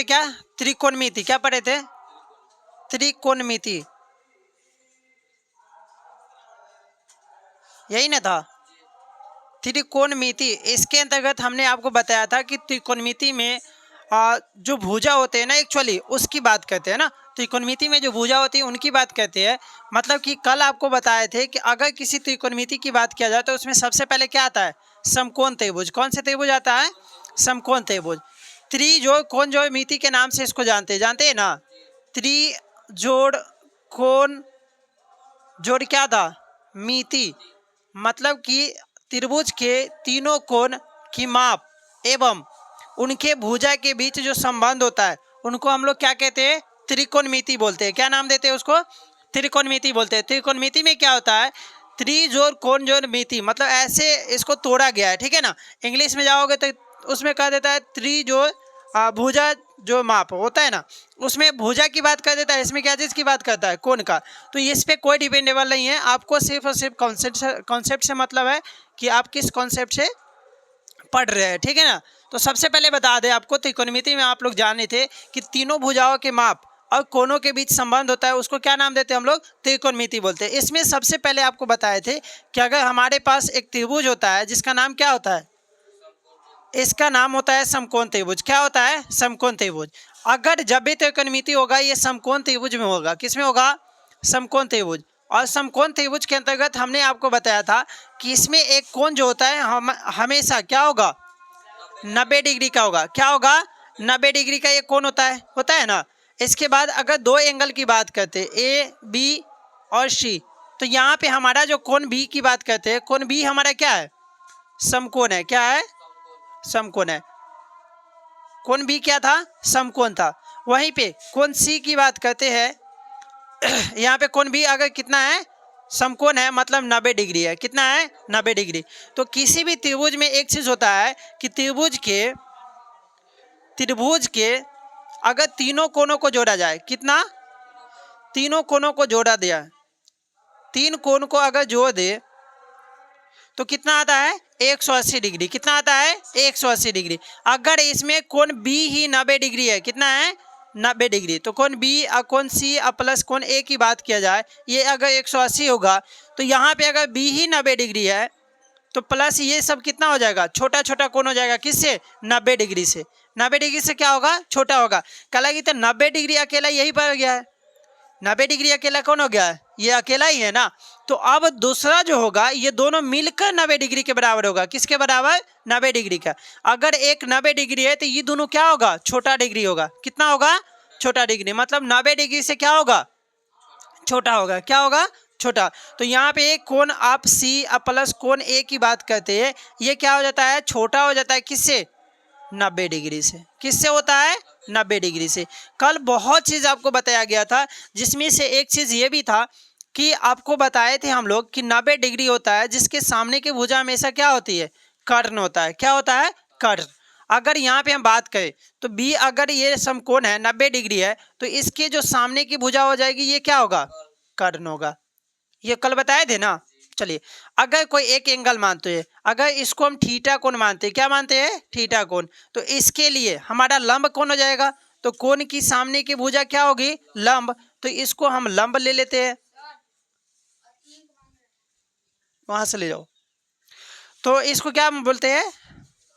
थे क्या? त्रिकोणमिति। क्या पढ़े थे? त्रिकोणमिति, यही ना था, त्रिकोणमिति। इसके अंतर्गत हमने आपको बताया था कि त्रिकोणमिति में जो भुजा होते हैं ना, एक्चुअली उसकी बात करते हैं ना, त्रिकोणमिति में जो भुजा होती है उनकी बात करते हैं। मतलब कि कल आपको बताए थे कि अगर किसी त्रिकोणमिति की बात किया जाए तो उसमें सबसे पहले क्या आता है? समकोण त्रिभुज। कौन से त्रिभुज आता है? समकोण त्रिभुज। त्रि जोड़ कोण जोड़ मिति के नाम से इसको जानते हैं ना। त्रि जोड़ कोण जोड़ क्या था? मिति। मतलब कि त्रिभुज के तीनों कोण की माप एवं उनके भुजा के बीच जो संबंध होता है उनको हम लोग क्या कहते हैं? त्रिकोणमिति बोलते हैं। क्या नाम देते हैं उसको? त्रिकोणमिति बोलते हैं। त्रिकोणमिति में क्या होता है? त्रि जोड़ कोण जोड़ मिति, मतलब ऐसे इसको तोड़ा गया है, ठीक है ना। इंग्लिश में जाओगे तो उसमें कह देता है त्रि जोड़ भुजा जो माप होता है ना, उसमें भुजा की बात कर देता है, इसमें क्या चीज़ की बात करता है? कोण का। तो इस पे कोई डिपेंडेबल नहीं है, आपको सिर्फ और सिर्फ कॉन्सेप्ट से मतलब है कि आप किस कॉन्सेप्ट से पढ़ रहे हैं, ठीक है ना। तो सबसे पहले बता दें आपको, त्रिकोणमिति में आप लोग जाने थे कि तीनों भुजाओं के माप और कोणों के बीच संबंध होता है, उसको क्या नाम देते हैं हम लोग? त्रिकोणमिति बोलते हैं। इसमें सबसे पहले आपको बताए थे कि अगर हमारे पास एक त्रिभुज होता है जिसका नाम क्या होता है? इसका नाम होता है समकोण त्रिभुज। क्या होता है? समकोण त्रिभुज। अगर जब भी त्रिकोणमिति होगा ये समकोण त्रिभुज में होगा। किस में होगा? समकोण त्रिभुज। और समकोण त्रिभुज के अंतर्गत हमने आपको बताया था कि इसमें एक कोण जो होता है हमेशा क्या होगा? 90 डिग्री का होगा। क्या होगा? 90 डिग्री का ये कोण होता है ना। इसके बाद अगर दो एंगल की बात करते हैं, ए बी और सी, तो यहाँ पे हमारा जो कोण बी की बात करते हैं, कोण बी हमारा क्या है? समकोण है। क्या है? समकोण है। कोण बी क्या था? समकोण था। वहीं पे कोण सी की बात करते हैं, यहाँ पे कोण बी अगर कितना है? समकोण है, मतलब 90 डिग्री है। कितना है? 90 डिग्री। तो किसी भी त्रिभुज में एक चीज होता है कि त्रिभुज के अगर तीनों कोणों को जोड़ा जाए, कितना? तीनों कोणों को जोड़ा दिया, तीन कोण को अगर जोड़ दे तो कितना आता है? 180 डिग्री। कितना आता है? 180 डिग्री। अगर इसमें कोण बी ही 90 डिग्री है, कितना है? 90 डिग्री। तो कोण बी और कोण सी और प्लस कोण ए की बात किया जाए, ये अगर 180 होगा तो यहाँ पे अगर बी ही 90 डिग्री है तो प्लस ये सब कितना हो जाएगा? छोटा छोटा कोण हो जाएगा। किससे? 90 डिग्री से। 90 डिग्री से क्या होगा? छोटा होगा। कल की तो 90 डिग्री अकेला यही पर गया है। 90 डिग्री अकेला कौन हो गया है? ये अकेला ही है ना। तो अब दूसरा जो होगा ये दोनों मिलकर 90 डिग्री के बराबर होगा। किसके बराबर? 90 डिग्री का। अगर एक 90 डिग्री है तो ये दोनों क्या होगा? छोटा डिग्री होगा। कितना होगा? छोटा डिग्री। मतलब 90 डिग्री से क्या होगा? छोटा होगा। क्या होगा? छोटा। तो यहाँ पे एक कोण आप सी प्लस कोण ए की बात करते हैं, ये क्या हो जाता है? छोटा हो जाता है। किससे? 90 डिग्री से। किससे होता है? 90 डिग्री से। कल बहुत चीज़ आपको बताया गया था, जिसमें से एक चीज़ ये भी था कि आपको बताए थे हम लोग कि 90 डिग्री होता है जिसके सामने की भुजा हमेशा क्या होती है? कर्ण होता है। क्या होता है? कर्ण। अगर यहाँ पे हम बात करें तो बी अगर ये समकोण है 90 डिग्री है तो इसके जो सामने की भुजा हो जाएगी ये क्या होगा? कर्ण होगा। ये कल बताए थे ना। चलिए, अगर कोई एक एंगल मानते हैं, अगर इसको हम थीटा कोण मानते हैं, क्या मानते हैं? थीटा कोण। तो इसके लिए हमारा लंब कौन हो जाएगा? तो कोण की सामने की भुजा क्या होगी? लंब। तो इसको हम लंब ले लेते हैं, वहां से ले जाओ। तो इसको क्या बोलते हैं?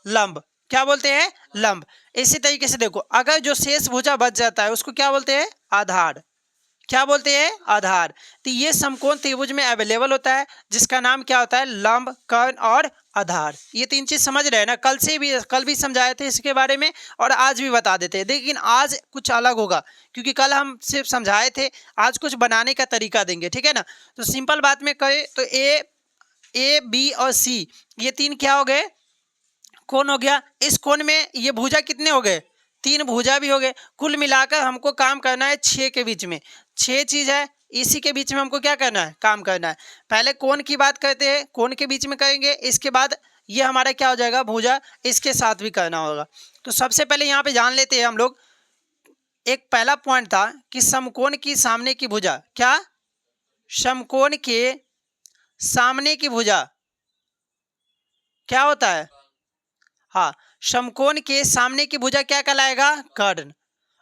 लंब। क्या बोलते हैं? लंब। इसी तरीके से देखो, अगर जो शेष भुजा बच जाता है उसको क्या बोलते हैं? आधार। क्या बोलते हैं? आधार। तो ये समकोण त्रिभुज में अवेलेबल होता है जिसका नाम क्या होता है? लंब, कर्ण और आधार। ये तीन चीज समझ रहे हैं ना। कल भी समझाए थे इसके बारे में और आज भी बता देते हैं, लेकिन आज कुछ अलग होगा क्योंकि कल हम सिर्फ समझाए थे, आज कुछ बनाने का तरीका देंगे, ठीक है ना। तो सिंपल बात में कहें तो ए बी और सी ये तीन क्या हो गए? कोण हो गया। इस कोण में ये भुजा कितने हो गए? तीन भुजा भी हो गए। कुल मिलाकर हमको काम करना है 6 के बीच में। 6 चीज है, इसी के बीच में हमको क्या करना है? काम करना है। पहले कोण की बात करते हैं, कोण के बीच में करेंगे, इसके बाद ये हमारा क्या हो जाएगा? भुजा। इसके साथ भी करना होगा। तो सबसे पहले यहाँ पे जान लेते हैं हम लोग, एक पहला पॉइंट था कि समकोण की सामने की भुजा, क्या? समकोण के सामने की भुजा क्या होता है? हाँ, समकोण के सामने की भुजा क्या कहलाएगा? कर्ण।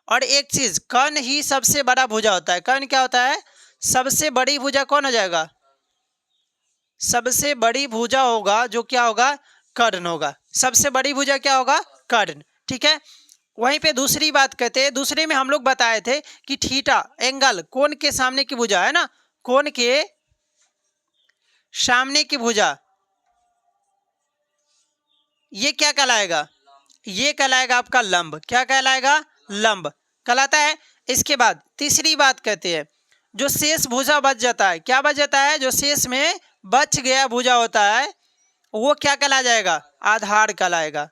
और एक चीज, कर्ण ही सबसे बड़ा भुजा होता है। कर्ण क्या होता है? सबसे बड़ी भुजा कौन हो जाएगा? सबसे बड़ी भुजा होगा जो क्या होगा? कर्ण होगा। सबसे बड़ी भुजा क्या होगा? कर्ण। ठीक है। वहीं पे दूसरी बात कहते हैं, दूसरे में हम लोग बताए थे कि थीटा एंगल कोण के सामने की भुजा है ना, कोण के सामने की भुजा, ये क्या कहलाएगा? ये कहलाएगा आपका लंब। क्या कहलाएगा? लंब कहलाता है। इसके बाद तीसरी बात कहते हैं, जो शेष भुजा बच जाता है, क्या बच जाता है? जो शेष में बच गया भुजा होता है वो क्या कहला जाएगा? आधार कहलाएगा।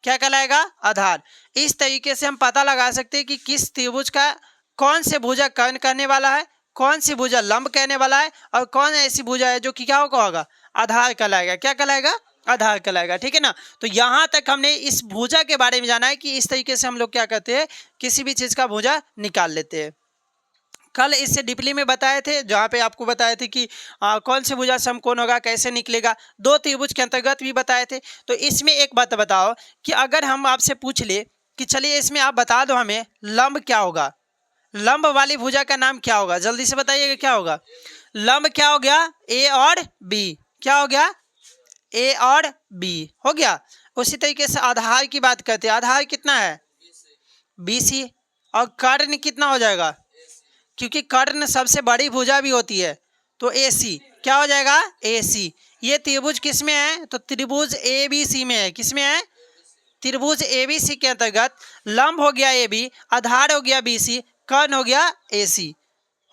क्या कहलाएगा? आधार। इस तरीके से हम पता लगा सकते हैं कि किस त्रिभुज का कौन से भुजा कर्ण कहने वाला है, कौन सी भुजा लंब कहने वाला है, और कौन ऐसी भुजा है जो कि क्या होगा? आधार कहलाएगा। क्या कहलाएगा? आधार कहलाएगा। ठीक है ना। तो यहां तक हमने इस भुजा के बारे में जाना है कि इस तरीके से हम लोग क्या करते हैं, किसी भी चीज का भुजा निकाल लेते हैं। कल इससे डीपली में बताए थे, जहाँ पे आपको बताए थे कि कौन से भुजा समकोण होगा, कैसे निकलेगा, दो त्रिभुज के अंतर्गत भी बताए थे। तो इसमें एक बात बताओ कि अगर हम आपसे पूछ ले कि चलिए इसमें आप बता दो हमें लंब क्या होगा, लंब वाली भुजा का नाम क्या होगा? जल्दी से बताइएगा क्या होगा? लंब क्या हो गया? ए और बी। क्या हो गया? ए और बी हो गया। उसी तरीके से आधार की बात करते हैं, आधार कितना है? BC। और कर्ण कितना हो जाएगा? क्योंकि कर्ण सबसे बड़ी भुजा भी होती है तो AC। क्या हो जाएगा? AC। ये त्रिभुज किस में है? तो त्रिभुज ABC में है। किस में है? त्रिभुज ABC के अंतर्गत लंब हो गया AB, आधार हो गया BC, कर्ण हो गया AC।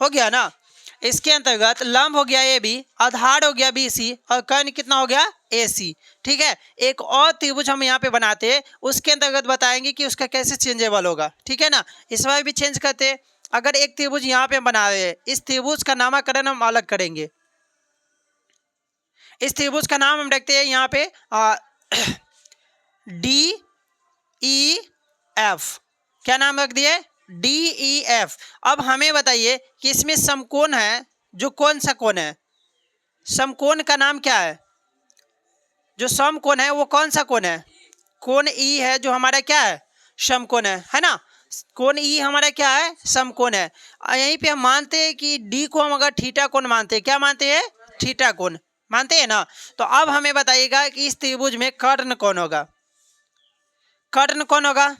हो गया ना। इसके अंतर्गत लंब हो गया AB, आधार हो गया BC, और कर्ण कितना हो गया? AC। ठीक है। एक और त्रिभुज हम यहाँ पे बनाते हैं, उसके अंतर्गत बताएंगे कि उसका कैसे चेंजेबल होगा। ठीक है ना। इस बार भी चेंज करते हैं। अगर एक त्रिभुज यहाँ पे हम बना रहे हैं, इस त्रिभुज का नामकरण हम अलग करेंगे। इस त्रिभुज का नाम हम रखते हैं यहाँ पे DEF। क्या नाम रख दिए? DEF। अब हमें बताइए कि इसमें समकोण है जो कौन सा कोण है? समकोण का नाम क्या है? जो समकोण है वो कौन सा कोण है? कोण E है जो हमारा क्या है? समकोण है ना। कोण E हमारा क्या है? समकोण है। यहीं पे हम मानते हैं कि D को हम अगर थीटा कोण मानते हैं, क्या मानते हैं? थीटा कोण मानते हैं ना। तो अब हमें बताइएगा कि इस त्रिभुज में कर्ण कौन होगा? कर्ण कौन होगा?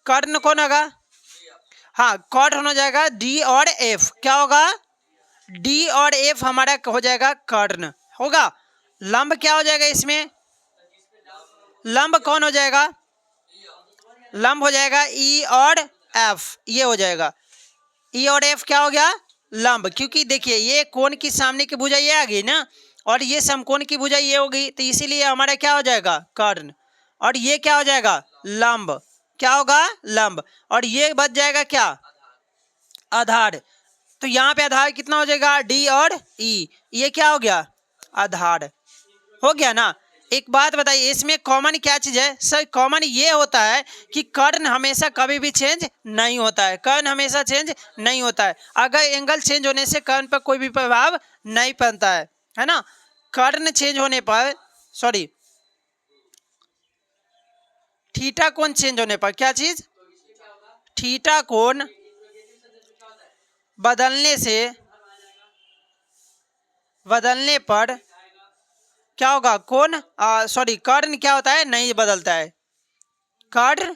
कर्ण कौन होगा? हाँ, कर्ण हो जाएगा D और F। क्या होगा? D और F हमारा हो जाएगा कर्ण होगा। लंब क्या हो जाएगा इसमें? लंब कौन हो जाएगा? लंब हो जाएगा E और F। ये हो जाएगा E और F। क्या हो गया? लंब। क्योंकि देखिए ये कोण की सामने की भुजा ये आ गई ना, और ये समकोण की भुजा ये हो गई, तो इसीलिए हमारा क्या हो जाएगा? कर्ण। और ये क्या हो जाएगा? लंब। क्या होगा? लंब। और ये बच जाएगा क्या? आधार। तो यहाँ पे आधार कितना हो जाएगा? D और E। ये क्या हो गया? आधार हो गया ना। एक बात बताइए, इसमें कॉमन क्या चीज है? सर कॉमन ये होता है कि कर्ण हमेशा कभी भी चेंज नहीं होता है। कर्ण हमेशा चेंज नहीं होता है। अगर एंगल चेंज होने से कर्ण पर कोई भी प्रभाव नहीं पड़ता है ना। कर्ण चेंज होने पर, सॉरी, थीटा कोण चेंज होने पर, क्या चीज? थीटा कोण बदलने पर क्या होगा? कोण सॉरी, कर्ण क्या होता है? नहीं बदलता है। कर्ण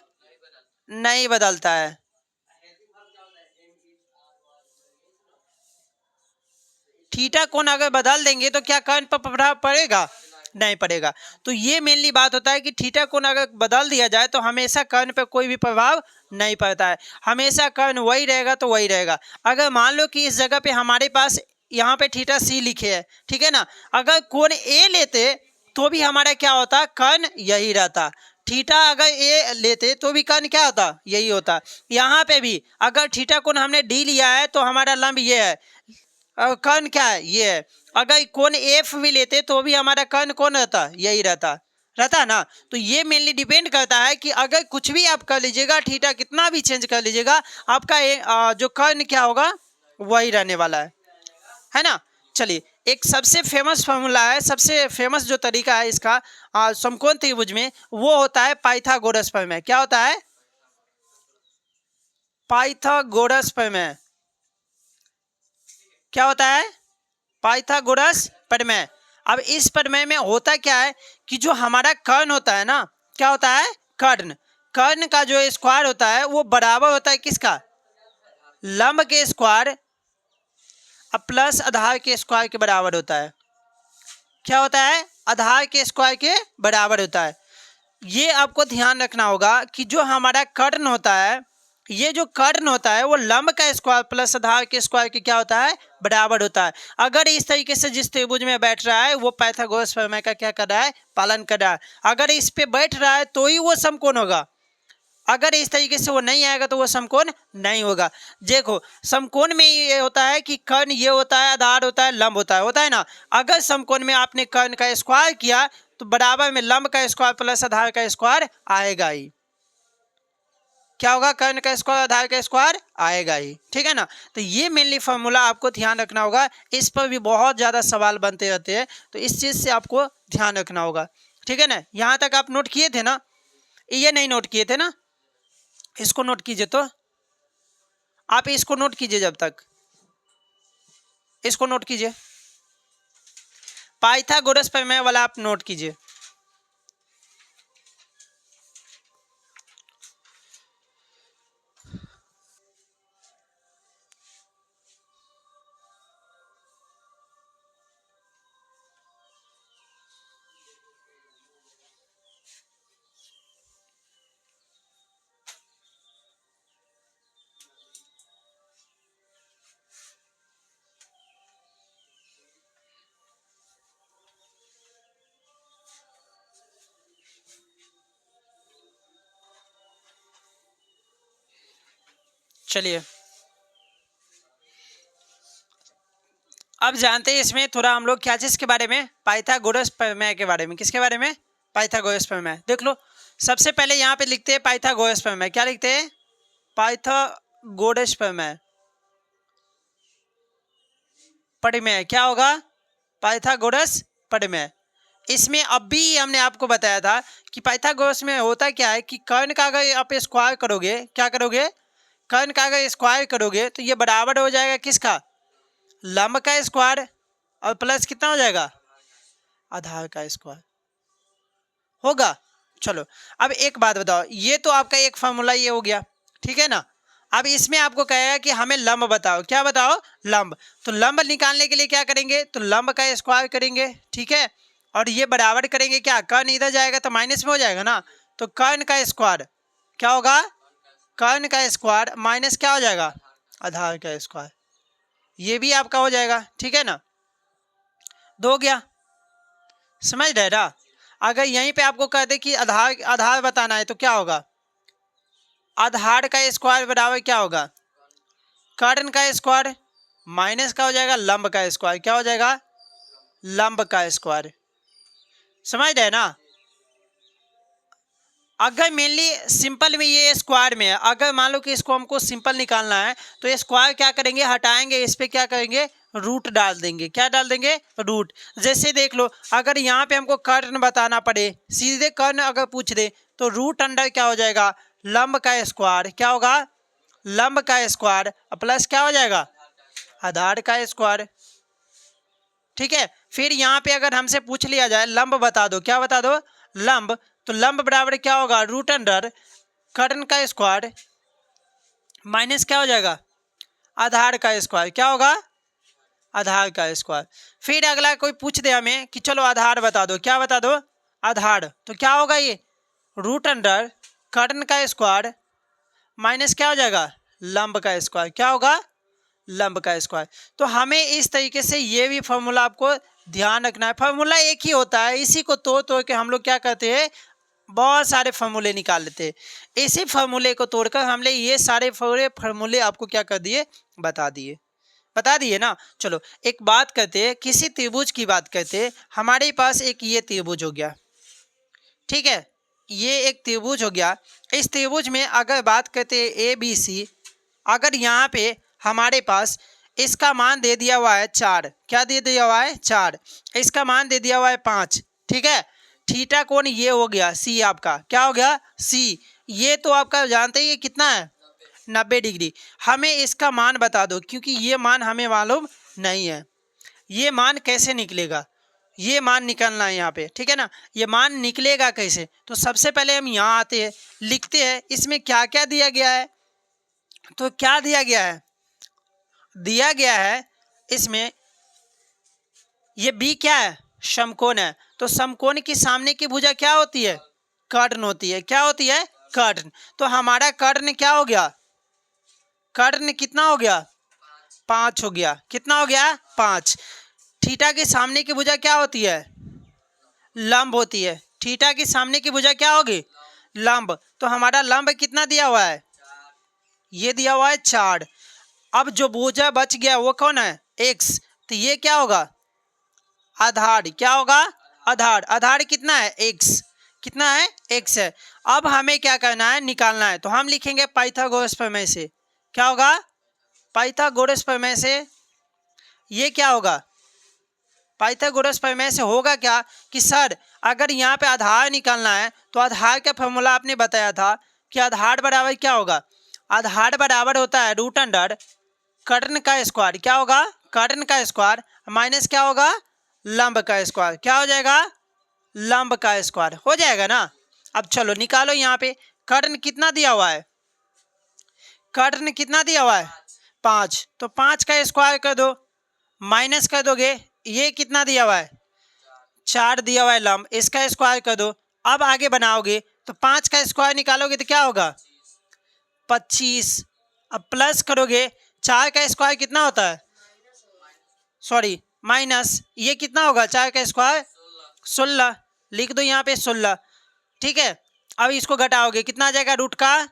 नहीं बदलता है। थीटा कोण अगर बदल देंगे तो क्या कर्ण पर प्रभाव पड़ेगा? नहीं पड़ेगा। तो ये मेनली बात होता है कि थीटा कोण अगर बदल दिया जाए तो हमेशा कर्ण पर कोई भी प्रभाव नहीं पड़ता है। हमेशा कर्ण वही रहेगा तो वही रहेगा। अगर मान लो कि इस जगह पे हमारे पास यहाँ पे थीटा C लिखे है, ठीक है ना, अगर कोण A लेते तो भी हमारा क्या होता? कर्ण यही रहता। थीटा अगर A लेते तो भी कर्ण क्या होता? यही होता। यहाँ पे भी अगर थीटा कोण हमने D लिया है तो हमारा लंब ये है, कर्ण क्या है? ये है। अगर कोण F भी लेते तो भी हमारा कर्ण कौन रहता? यही रहता ना। तो ये मेनली डिपेंड करता है कि अगर कुछ भी आप कर लीजिएगा, थीटा कितना भी चेंज कर लीजिएगा, आपका जो कर्ण क्या होगा? वही रहने वाला है ना। चलिए, एक सबसे फेमस फॉर्मूला है, सबसे फेमस जो तरीका है इसका समकोण त्रिभुज में, वो होता है पाइथागोरस प्रमेय। क्या होता है? पाइथागोरस प्रमेय क्या होता है? पाइथागोरस प्रमेय। अब इस प्रमेय में होता क्या है कि जो हमारा कर्ण होता है ना, क्या होता है? कर्ण। कर्ण का जो स्क्वायर होता है वो बराबर होता है किसका? लंब के स्क्वायर अब प्लस आधार के स्क्वायर के बराबर होता है। क्या होता है? आधार के स्क्वायर के बराबर होता है। ये आपको ध्यान रखना होगा कि जो हमारा कर्ण होता है, ये जो कर्ण होता है वो लंब का स्क्वायर प्लस आधार के स्क्वायर के क्या होता है? बराबर होता है। अगर इस तरीके से जिस त्रिभुज में बैठ रहा है वो पाइथागोरस प्रमेय का क्या कर रहा है? पालन कर रहा है। अगर इस पे बैठ रहा है तो ही वो समकोण होगा, अगर इस तरीके से वो नहीं आएगा तो वो समकोण नहीं होगा। देखो समकोण में ये होता है कि कर्ण ये होता है, आधार होता है, लंब होता है ना। अगर समकोण में आपने कर्ण का स्क्वायर किया तो बराबर में लंब का स्क्वायर प्लस आधार का स्क्वायर आएगा ही। क्या होगा? कर्ण का स्क्वायर आधार का स्क्वायर आएगा ही। ठीक है ना। तो ये मेनली फॉर्मूला आपको ध्यान रखना होगा। इस पर भी बहुत ज्यादा सवाल बनते रहते हैं, तो इस चीज से आपको ध्यान रखना होगा। ठीक है ना। यहाँ तक आप नोट किए थे ना? ये नहीं नोट किए थे ना? इसको नोट कीजिए। तो आप इसको नोट कीजिए, जब तक इसको नोट कीजिए, पाइथागोरस प्रमेय वाला आप नोट कीजिए। चलिए अब जानते हैं इसमें थोड़ा हम लोग क्या चीज के बारे में? पाइथागोरस प्रमेय के बारे में। किसके बारे में? पाइथागोरस प्रमेय। देख लो, सबसे पहले यहाँ पे लिखते हैं पाइथागोरस प्रमेय। क्या लिखते हैं? पाइथागोरस प्रमेय। प्रमेय क्या होगा? पाइथागोरस प्रमेय। इसमें अब भी हमने आपको बताया था कि पाइथागोरस में होता क्या है कि कर्ण का अगर आप स्क्वायर करोगे, क्या करोगे? कर्ण का अगर स्क्वायर करोगे तो ये बराबर हो जाएगा किसका? लंब का स्क्वायर और प्लस कितना हो जाएगा? आधार का स्क्वायर होगा। चलो अब एक बात बताओ, ये तो आपका एक फॉर्मूला ये हो गया, ठीक है ना। अब इसमें आपको कहेगा कि हमें लंब बताओ। क्या बताओ? लंब। तो लंब निकालने के लिए क्या करेंगे? तो लंब का स्क्वायर करेंगे, ठीक है। और ये बराबर करेंगे क्या? कर्ण इधर जाएगा तो माइनस में हो जाएगा ना। तो कर्ण का स्क्वायर क्या होगा? कर्ण का स्क्वायर माइनस क्या हो जाएगा? आधार का स्क्वायर। ये भी आपका हो जाएगा, ठीक है ना। दो गया, समझ रहे ना। अगर यहीं पे आपको कह दे कि आधार आधार बताना है तो क्या होगा? आधार का स्क्वायर बराबर क्या होगा? कर्ण का स्क्वायर माइनस का हो जाएगा लंब का स्क्वायर। क्या हो जाएगा? लंब का स्क्वायर। समझ रहे ना। अगर मेनली सिंपल में ये स्क्वायर में है, अगर मान लो कि इसको हमको सिंपल निकालना है तो स्क्वायर क्या करेंगे? हटाएंगे, इस पे क्या करेंगे? रूट डाल देंगे। क्या डाल देंगे? रूट। जैसे देख लो, अगर यहाँ पे हमको कर्ण बताना पड़े, सीधे कर्ण अगर पूछ दे तो रूट अंडर क्या हो जाएगा? लंब का स्क्वायर। क्या होगा? लंब का स्क्वायर प्लस क्या हो जाएगा? आधार का स्क्वायर। ठीक है। फिर यहाँ पे अगर हमसे पूछ लिया जाए लंब बता दो, क्या बता दो? लंब। तो लंब बराबर क्या होगा? रूट अंडर कर्ण का स्क्वायर माइनस क्या हो जाएगा? आधार का स्क्वायर। क्या होगा? आधार का स्क्वायर। फिर अगला कोई पूछ दे हमें कि चलो आधार बता दो, क्या बता दो? आधार। तो क्या होगा? ये रूट अंडर कर्ण का स्क्वायर माइनस क्या हो जाएगा? लंब का स्क्वायर। क्या होगा? लंब का स्क्वायर। तो हमें इस तरीके से ये भी फॉर्मूला आपको ध्यान रखना है। फॉर्मूला एक ही होता है, इसी को तोड़ तोड़ के हम लोग क्या करते हैं? बहुत सारे फार्मूले निकाल लेते हैं। इसी फार्मूले को तोड़कर हमने ये सारे फार्मूले आपको क्या कर दिए? बता दिए ना। चलो एक बात करते हैं, किसी त्रिभुज की बात करते हैं। हमारे पास एक ये त्रिभुज हो गया, ठीक है। ये एक त्रिभुज हो गया। इस त्रिभुज में अगर बात करते हैं ए बी सी, अगर यहाँ पे हमारे पास इसका मान दे दिया हुआ है 4, क्या दे दिया हुआ है? 4। इसका मान दे दिया हुआ है 5, ठीक है। थीटा कोण ये हो गया सी, आपका क्या हो गया? सी। ये तो आपका जानते ही कितना है? 90 डिग्री। हमें इसका मान बता दो, क्योंकि ये मान हमें मालूम नहीं है। ये मान कैसे निकलेगा, ये मान निकलना है यहाँ पे, ठीक है ना। ये मान निकलेगा कैसे, तो सबसे पहले हम यहाँ आते हैं, लिखते हैं इसमें क्या क्या दिया गया है। तो क्या दिया गया है, दिया गया है इसमें ये बी क्या है, समकोण है। तो समकोण की सामने की भुजा क्या होती है, कर्ण होती है। क्या होती है, कर्ण। तो हमारा कर्ण क्या हो गया, कर्ण कितना हो गया, 5 हो गया। कितना हो गया, 5। थीटा के सामने की भुजा क्या होती है, लंब होती है। थीटा के सामने की भुजा क्या होगी, लंब। तो हमारा लंब कितना दिया हुआ है, ये दिया हुआ है 4। अब जो भुजा बच गया वो कौन है, x। तो ये क्या होगा, आधार। क्या होगा, आधार। आधार कितना है, x। कितना है, x है। अब हमें क्या करना है, निकालना है। तो हम लिखेंगे पाइथागोरस प्रमेय से। क्या होगा, पाइथागोरस प्रमेय से ये क्या होगा, पाइथागोरस प्रमेय से होगा क्या कि सर अगर यहाँ पे आधार निकालना है तो आधार का फॉर्मूला आपने बताया था कि आधार बराबर क्या होगा, आधार बराबर होता है रूट अंडर कर्ण का स्क्वायर। क्या होगा, कर्ण का स्क्वायर माइनस क्या होगा, लंब का स्क्वायर। क्या हो जाएगा, लंब का स्क्वायर हो जाएगा ना। अब चलो निकालो, यहाँ पे कर्ण कितना दिया हुआ है, कर्ण कितना दिया हुआ है, 5। तो 5 का स्क्वायर कर दो, माइनस कर दोगे, ये कितना दिया हुआ है, 4 दिया हुआ है लंब, इसका स्क्वायर कर दो। अब आगे बनाओगे तो 5 का स्क्वायर निकालोगे तो क्या होगा, 25। अब प्लस करोगे, 4 का स्क्वायर कितना होता है, सॉरी माइनस, ये कितना होगा, 4 का स्क्वायर 16। लिख दो यहाँ पे 16, ठीक है। अब इसको घटाओगे, कितना आ जाएगा, रूट का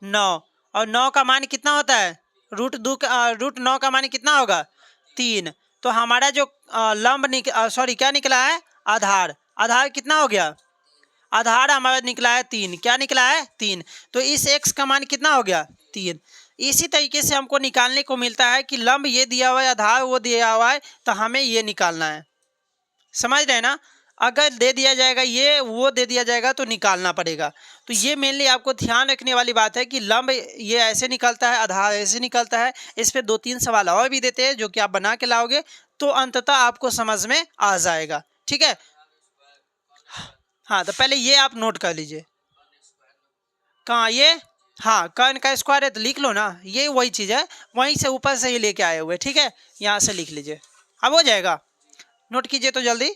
9। और 9 का मान कितना होता है, रूट 9 का मान कितना होगा, 3। तो हमारा जो लंब सॉरी क्या निकला है, आधार। आधार कितना हो गया, आधार हमारा निकला है 3। क्या निकला है, 3। तो इस x का मान कितना हो गया, 3। इसी तरीके से हमको निकालने को मिलता है कि लंब ये दिया हुआ है, आधार वो दिया हुआ है, तो हमें ये निकालना है। समझ रहे हैं ना। अगर दे दिया जाएगा ये, वो दे दिया जाएगा तो निकालना पड़ेगा। तो ये मेनली आपको ध्यान रखने वाली बात है कि लंब ये ऐसे निकलता है, आधार ऐसे निकलता है। इस पे 2-3 सवाल और भी देते हैं जो कि आप बना के लाओगे तो अंततः आपको समझ में आ जाएगा, ठीक है। हाँ तो पहले ये आप नोट कर लीजिए, कहाँ ये, हाँ कर्ण का स्क्वायर है तो लिख लो ना, ये वही चीज़ है, वहीं से ऊपर से ही लेके आए हुए, ठीक है। यहाँ से लिख लीजिए, अब हो जाएगा। नोट कीजिए तो जल्दी।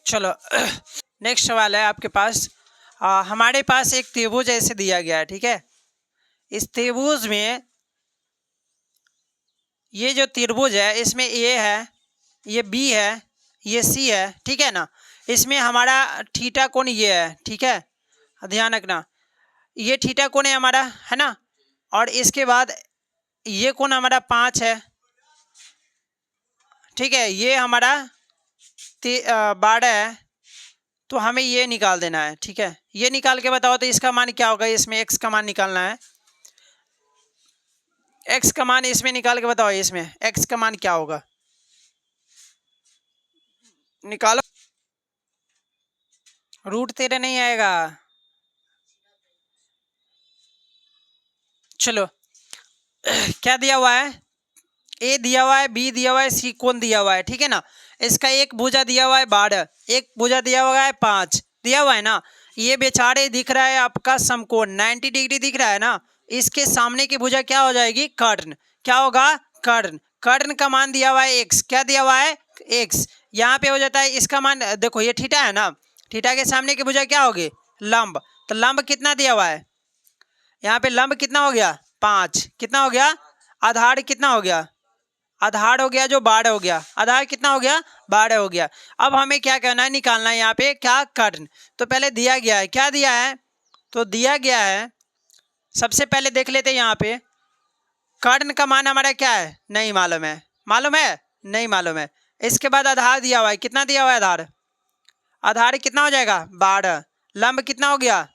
चलो नेक्स्ट सवाल है आपके पास। हमारे पास एक त्रिभुज ऐसे दिया गया है, ठीक है। इस त्रिभुज में ये जो त्रिभुज है इसमें ए है, ये बी है, ये सी है, ठीक है ना। इसमें हमारा थीटा कोण ये है, ठीक है, ध्यान रखना। ये थीटा कोण है हमारा, है ना। और इसके बाद ये कोण हमारा 5 है, ठीक है। ये हमारा 12 है। तो हमें ये निकाल देना है, ठीक है। ये निकाल के बताओ तो इसका मान क्या होगा, इसमें x का मान निकालना है। x का मान इसमें निकाल के बताओ, इसमें x का मान क्या होगा, निकालो। रूट 13 नहीं आएगा। चलो क्या दिया हुआ है, ए दिया हुआ है, बी दिया हुआ है, सी कोण दिया हुआ है, ठीक है ना। इसका एक भुजा दिया हुआ है 12, एक भुजा दिया हुआ है 5 दिया हुआ है ना। ये बेचारे दिख रहा है आपका समकोण 90 डिग्री दिख रहा है ना। इसके सामने की भुजा क्या हो जाएगी, कर्ण। क्या होगा, कर्ण। कर्ण का मान दिया हुआ है x। क्या दिया हुआ है, x। यहाँ पे हो जाता है इसका मान, देखो ये थीटा है ना, थीटा के सामने की भुजा क्या होगी, लंब। तो लंब कितना दिया हुआ है, यहाँ पे लंब कितना हो गया, 5। कितना हो गया, आधार कितना हो गया, आधार हो गया जो 12 हो गया, आधार कितना हो गया, 12 हो गया। अब हमें क्या करना है, निकालना है यहाँ पे क्या, कर्ण। तो पहले दिया गया है, क्या दिया है, तो दिया गया है, सबसे पहले देख लेते हैं यहाँ पे कर्ण का मान हमारा क्या है, नहीं मालूम है। मालूम है, नहीं मालूम है। इसके बाद आधार दिया हुआ है, कितना दिया हुआ है आधार, आधार कितना हो जाएगा 12। लंब कितना हो गया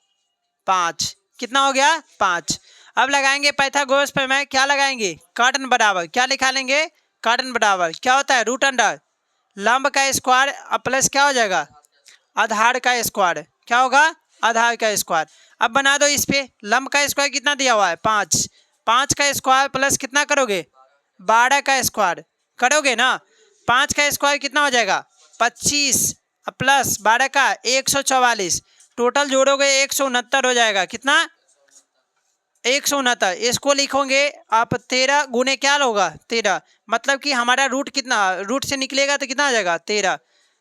5। कितना हो गया 5। अब लगाएंगे पाइथागोरस प्रमेय, क्या लगाएंगे, कर्ण बराबर क्या निकालेंगे, कर्ण बराबर क्या होता है, रूट अंडर लंब का स्क्वायर प्लस क्या हो जाएगा, आधार का स्क्वायर, क्या होगा, आधार का स्क्वायर। अब बना दो इस पे, लंब का स्क्वायर कितना दिया हुआ है 5, 5 का स्क्वायर प्लस कितना करोगे 12 का स्क्वायर करोगे ना, 5 का स्क्वायर कितना हो जाएगा 25 प्लस 12 का 144, टोटल जोड़ोगे 169 हो जाएगा, कितना 169। इसको लिखोगे आप 13 गुने क्या होगा 13, मतलब कि हमारा रूट कितना, रूट से निकलेगा तो कितना आ जाएगा 13।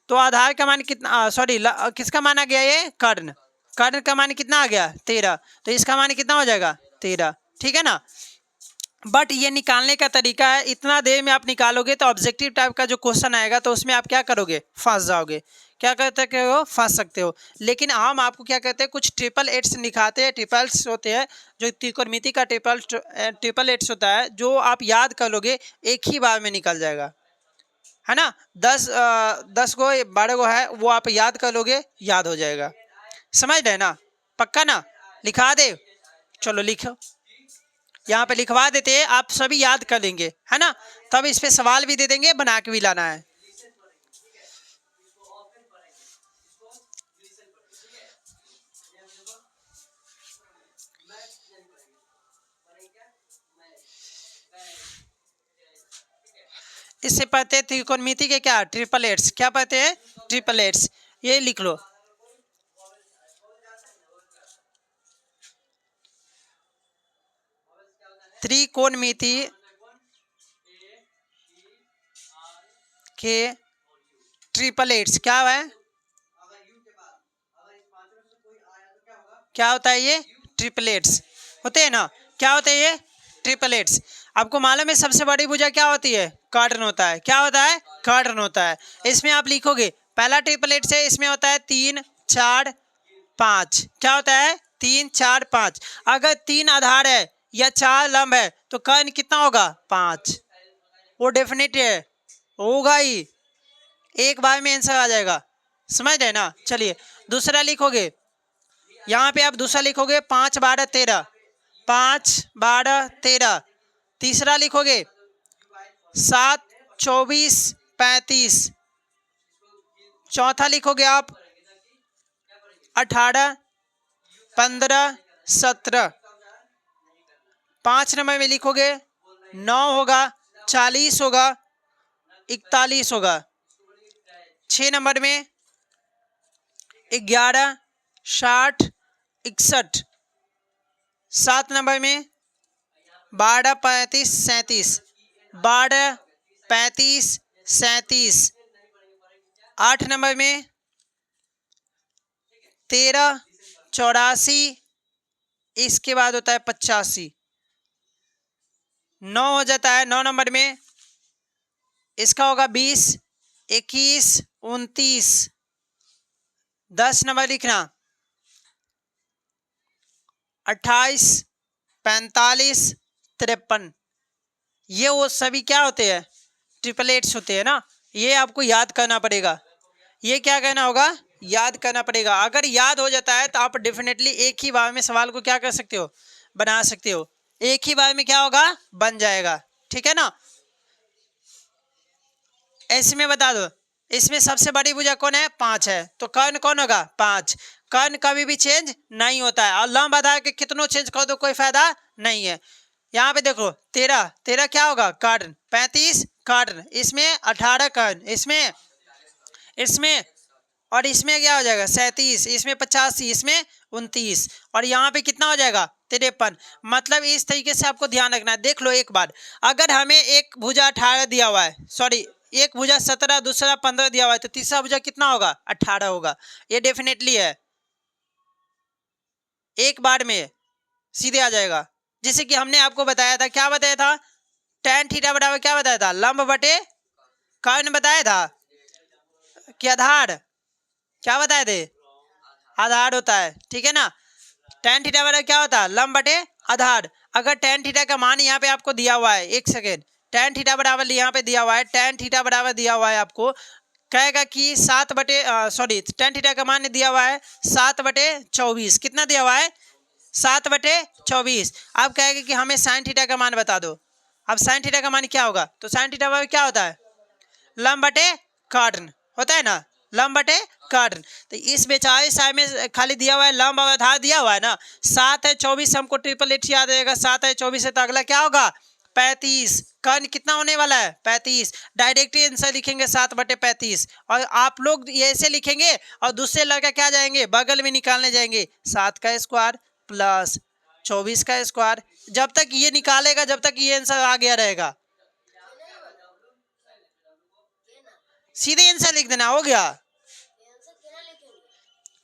तो आधार का मान कितना, सॉरी किसका मान आ गया, ये कर्ण, कर्ण का मान कितना आ गया 13, तो इसका मान कितना हो जाएगा 13, ठीक है ना। बट ये निकालने का तरीका है, इतना देर में आप निकालोगे तो ऑब्जेक्टिव टाइप का जो क्वेश्चन आएगा तो उसमें आप क्या करोगे, फंस जाओगे, क्या कहते हो, फंस सकते हो। लेकिन हम आपको क्या कहते हैं, कुछ ट्रिपल एट्स दिखाते हैं, ट्रिपल्स होते हैं जो त्रिकोणमिति का ट्रिपल एट्स होता है, जो आप याद कर लोगे एक ही बार में निकल जाएगा, है ना। 10 गो 12 गो है वो आप याद कर लोगे, याद हो जाएगा, समझ रहे ना, पक्का ना, लिखा दे, चलो लिखो, यहाँ पे लिखवा देते हैं, आप सभी याद कर लेंगे, है ना। तब इस पे सवाल भी दे देंगे, बना के भी लाना है। इससे पढ़ते हैं त्रिकोणमिति के क्या, ट्रिपल एट्स, क्या पढ़ते हैं, ट्रिपल एट्स, ये लिख लो। त्रिकोणमिति के ट्रिपल एट्स क्या है, क्या होता है, ये ट्रिपलेट्स होते हैं ना, क्या होते हैं ये ट्रिपलेट्स। आपको मालूम है सबसे बड़ी भुजा क्या होती है, कर्ण होता है, क्या होता है, कर्ण होता है। इसमें आप लिखोगे पहला ट्रिपलेट्स है, इसमें होता है 3 4 5, क्या होता है 3 4 5। अगर 3 आधार है या 4 लंब है तो कर्ण कितना होगा 5, वो डेफिनेट है, होगा ही, एक बार में आंसर आ जाएगा, समझ रहे ना। चलिए दूसरा लिखोगे, यहाँ पे आप दूसरा लिखोगे 5 12 13, 5 12 13। तीसरा लिखोगे 7 24 35। चौथा लिखोगे आप 18 15 17। 5 नंबर में लिखोगे 9 होगा, 40 होगा, 41 होगा। 6 नंबर में 11 60 61। 7 नंबर में 12 35 37, 12 35 37। 8 नंबर में 13 84, इसके बाद होता है 85। 9 हो जाता है, 9 नंबर में इसका होगा 20 21 29। 10 नंबर लिखना 28 45 53। ये वो सभी क्या होते हैं, ट्रिपलेट्स होते हैं ना, ये आपको याद करना पड़ेगा, ये क्या कहना होगा, याद करना पड़ेगा। अगर याद हो जाता है तो आप डेफिनेटली एक ही बार में सवाल को क्या कर सकते हो, बना सकते हो, एक ही बार में क्या होगा, बन जाएगा, ठीक है ना। ऐसे में बता दो, इसमें सबसे बड़ी भुजा कौन है, 5 है, तो कर्ण कौन होगा 5। कर्ण कभी भी चेंज नहीं होता है, और लंब आधार के कितनों चेंज कर दो कोई फायदा नहीं है। यहाँ पे देखो 13 13 क्या होगा कर्ण, 35 कर्ण, इसमें 18 कर्ण, इसमें और इसमें क्या हो जाएगा 37, इसमें 85, इसमें 29, और यहाँ पे कितना हो जाएगा 53। मतलब इस तरीके से आपको ध्यान रखना है। देख लो एक बार, अगर हमें एक भुजा 18 दिया हुआ है, सॉरी एक भुजा 17 दूसरा 15 दिया हुआ है, तो तीसरा भुजा कितना होगा 18 होगा, ये डेफिनेटली है, एक बार में सीधे आ जाएगा। जैसे कि हमने आपको बताया था, क्या बताया था, tan थीटा बराबर क्या बताया था, लंब बटे कर्ण बताया था कि आधार, क्या बताए थे, आधार होता है, ठीक है ना। tan थीटा बराबर क्या होता है, लंब बटे आधार। अगर tan थीटा का मान यहाँ पे आपको दिया हुआ है, एक सेकेंड, tan थीटा बराबर यहाँ पे दिया हुआ है, tan थीटा बराबर दिया हुआ है आपको, कहेगा कि 7 बटे सॉरी tan थीटा का मान दिया हुआ है 7 बटे 24, कितना दिया हुआ है 7 बटे 24। अब कहेगा कि हमें sin थीटा का मान बता दो, अब साइन थीटा का मान क्या होगा, तो साइन थीटा में क्या होता है, लंब बटे काटन होता है ना, लंब बटे काटन। तो इस बेचारे साइड में खाली दिया हुआ है लंब और आधार दिया हुआ है ना, 7 है 24, हमको ट्रिपल एट याद रहेगा, 7 है 24 है तो अगला क्या होगा 35। कर्ण कितना होने वाला है 35, डायरेक्ट आंसर लिखेंगे 7/35। और आप लोग ये ऐसे लिखेंगे और दूसरे लड़का क्या जाएंगे बगल में निकालने जाएंगे, 7 का स्क्वायर प्लस 24 का स्क्वायर, जब तक ये निकालेगा जब तक ये आंसर आ गया रहेगा, सीधे आंसर लिख देना, हो गया।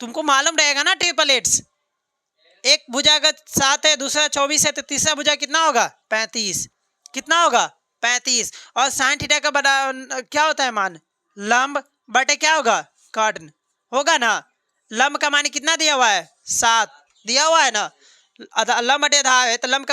तुमको मालूम रहेगा ना ट्रिपल एट्स, एक भुजा अगर 7 है दूसरा 24 है तो तीसरा भुजा कितना होगा 35, कितना होगा 35। और साइन थीटा का बड़ा क्या होता है मान, लंब बटे क्या होगा काटन, होगा ना। लंब का मान कितना दिया हुआ है 7 दिया हुआ है ना, लंब बटे आधा है तो लंब का